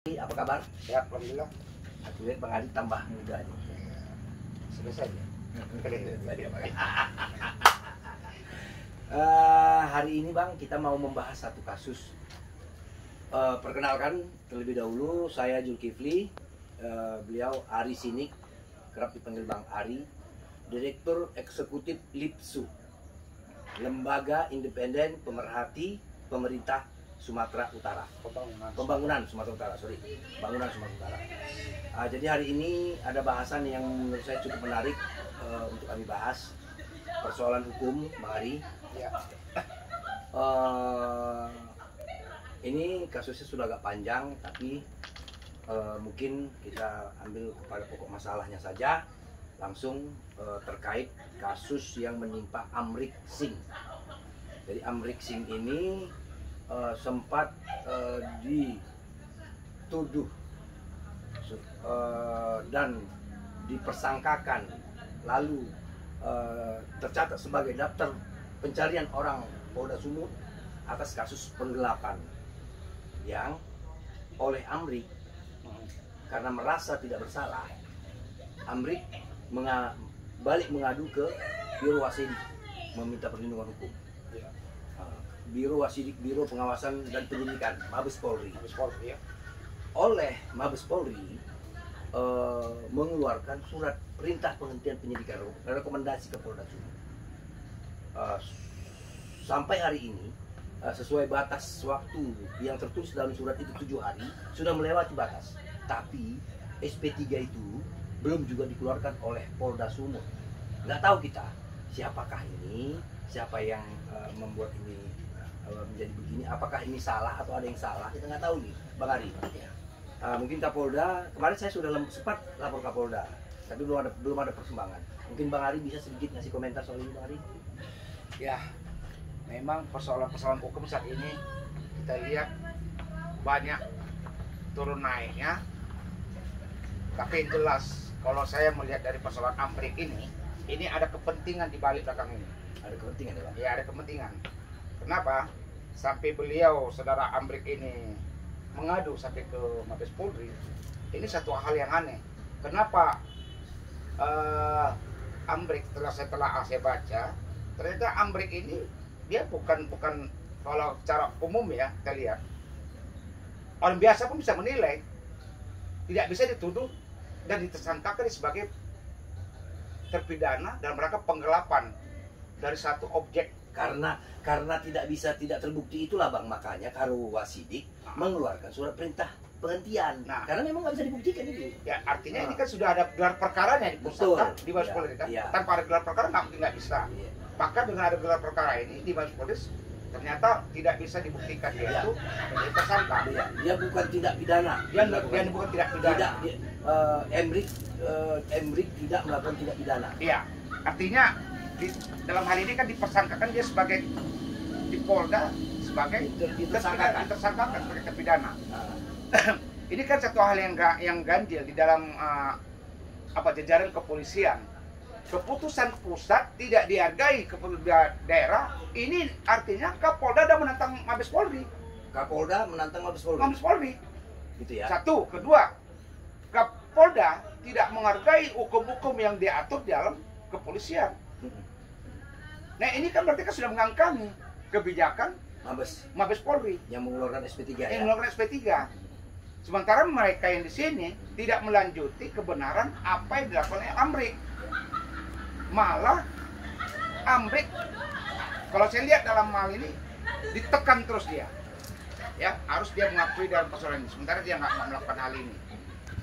Apa kabar? Sehat, alhamdulillah. Aku lihat Bang Adi tambah muda nih. Selesai ya. Hari ini Bang, kita mau membahas satu kasus. Perkenalkan terlebih dahulu, saya Zulkifli. Beliau Ari Sinik, kerap dipanggil Bang Ari, Direktur Eksekutif LIPSU, Lembaga Independen Pemerhati Pemerintah Sumatera Utara. Pembangunan Sumatera Utara, Pembangunan Sumatera Utara. Jadi hari ini ada bahasan yang menurut saya cukup menarik untuk kami bahas. Persoalan hukum, Bang Ari. Ya. Ini kasusnya sudah agak panjang, tapi mungkin kita ambil kepada pokok masalahnya saja. Langsung terkait kasus yang menimpa Amrik Singh. Jadi Amrik Singh ini sempat dituduh dan dipersangkakan, lalu tercatat sebagai daftar pencarian orang Polda Sumut atas kasus penggelapan yang oleh Amrik, karena merasa tidak bersalah, Amrik balik mengadu ke Biro Wasidik meminta perlindungan hukum. Biro Wasidik, Biro Pengawasan dan Penyidikan, Mabes Polri. Ya. Oleh Mabes Polri mengeluarkan surat perintah penghentian penyidikan, rekomendasi ke Polda Sumut. Sampai hari ini, sesuai batas waktu yang tertulis dalam surat itu 7 hari, sudah melewati batas. Tapi SP3 itu belum juga dikeluarkan oleh Polda Sumut. Nggak tahu kita siapakah ini, siapa yang membuat ini menjadi begini, apakah ini salah atau ada yang salah, kita nggak tahu nih, Bang Ari. Mungkin Kapolda, kemarin saya sudah sempat lapor Kapolda, tapi belum ada perkembangan. Mungkin Bang Ari bisa sedikit ngasih komentar soal ini, Bang Ari. Ya, memang persoalan hukum saat ini kita lihat banyak turun naiknya. Tapi yang jelas, kalau saya melihat dari persoalan Amrik ini ada kepentingan di balik belakang ini. Ada kepentingan ya, Bang? Ya, ada kepentingan. Kenapa? Sampai beliau, saudara Amrik ini mengadu sampai ke Mabes Polri, ini satu hal yang aneh. Kenapa Amrik, setelah saya baca, ternyata Amrik ini dia bukan kalau secara umum ya kita lihat, orang biasa pun bisa menilai, tidak bisa dituduh dan ditersangkakan sebagai terpidana dalam rangka penggelapan dari satu objek. Karena tidak terbukti, itulah Bang, makanya Karo Wasidik mengeluarkan surat perintah penghentian. Karena memang nggak bisa dibuktikan itu. Ya, artinya ini kan sudah ada gelar perkaranya di pusat di Mabes Polri kan. Tanpa ada gelar perkara nggak bisa. Maka dengan ada gelar perkara ini di Mabes Polri ternyata tidak bisa dibuktikan dia itu menjadi tersangka. Dia bukan tidak pidana. Dia bukan tidak pidana. Amrik tidak melakukan tidak pidana. Iya, artinya dalam hal ini kan dipersangkakan dia sebagai di Polda sebagai ditersangkakan sebagai terpidana. Ini kan satu hal yang ganjil di dalam jajaran kepolisian. Keputusan pusat tidak dihargai keputusan daerah. Ini artinya Kapolda sudah menantang Mabes Polri. Kapolda menantang Mabes Polri. Mabes Polri. Gitu ya. Satu, kedua, Kapolda tidak menghargai hukum-hukum yang diatur di dalam kepolisian. Nah, ini kan berarti kan sudah mengangkangi kebijakan Mabes Polri yang mengeluarkan SP3 ya. Yang mengeluarkan SP3. Sementara mereka yang di sini tidak melanjuti kebenaran apa yang dilakukan oleh Amrik. Malah Amrik, kalau saya lihat dalam hal ini ditekan terus dia. Ya, harus dia mengakui dalam persoalan ini. Sementara dia nggak melakukan hal ini.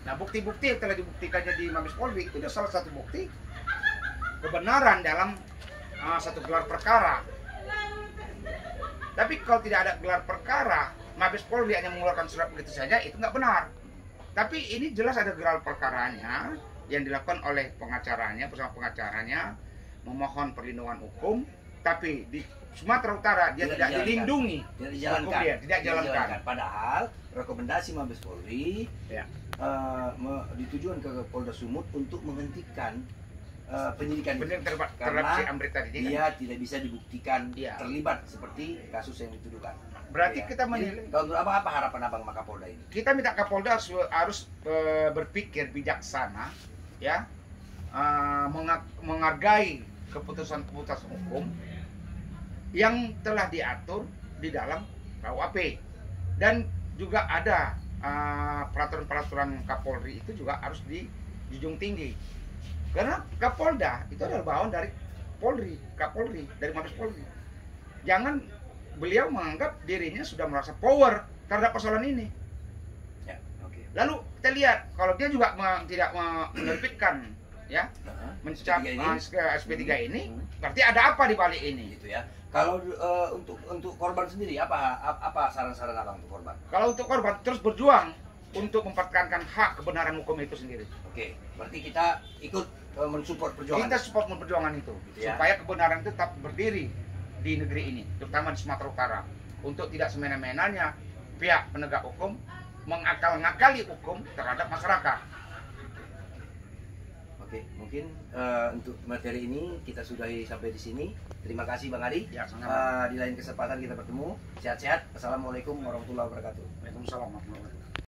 Nah, bukti-bukti yang telah dibuktikannya di Mabes Polri itu salah satu bukti kebenaran dalam satu gelar perkara. Tapi kalau tidak ada gelar perkara, Mabes Polri hanya mengeluarkan surat begitu saja, itu nggak benar. Tapi ini jelas ada gelar perkaranya yang dilakukan oleh pengacaranya, bersama pengacaranya memohon perlindungan hukum, tapi di Sumatera Utara dia tidak dilindungi, tidak dijalankan. Padahal rekomendasi Mabes Polri ditujukan ke Polda Sumut untuk menghentikan penyidikan terhadap si Amrik tadi. Dia tidak bisa dibuktikan terlibat seperti kasus yang dituduhkan. Berarti Ya. kita Jadi, menilai. kalau untuk apa harapan abang sama Kapolda ini? Kita minta Kapolda harus berpikir bijaksana, ya, menghargai keputusan-keputusan hukum yang telah diatur di dalam KUHP, dan juga ada peraturan-peraturan Kapolri itu juga harus dijunjung tinggi, karena Kapolda itu adalah bawahan dari Kapolri dari Mabes Polri. Jangan beliau menganggap dirinya sudah merasa power terhadap persoalan ini. Ya, oke. Lalu kita lihat kalau dia juga tidak menerbitkan, ya, mencap SP3 ini, berarti ada apa di balik ini? Gitu ya. Kalau untuk korban sendiri apa saran-saran abang untuk korban? Kalau untuk korban terus berjuang untuk mempertahankan hak kebenaran hukum itu sendiri. Oke, berarti kita ikut mensupport perjuangan. Kita support perjuangan itu, Gitu ya. supaya kebenaran itu tetap berdiri di negeri ini, terutama di Sumatera Utara. Untuk tidak semena-menanya pihak penegak hukum mengakal-ngakali hukum terhadap masyarakat. Oke, mungkin untuk materi ini kita sudahi sampai di sini. Terima kasih Bang Adi. Ya, sama-sama. Di lain kesempatan kita bertemu. Sehat-sehat. Assalamualaikum warahmatullahi wabarakatuh. Waalaikumsalam warahmatullahi wabarakatuh.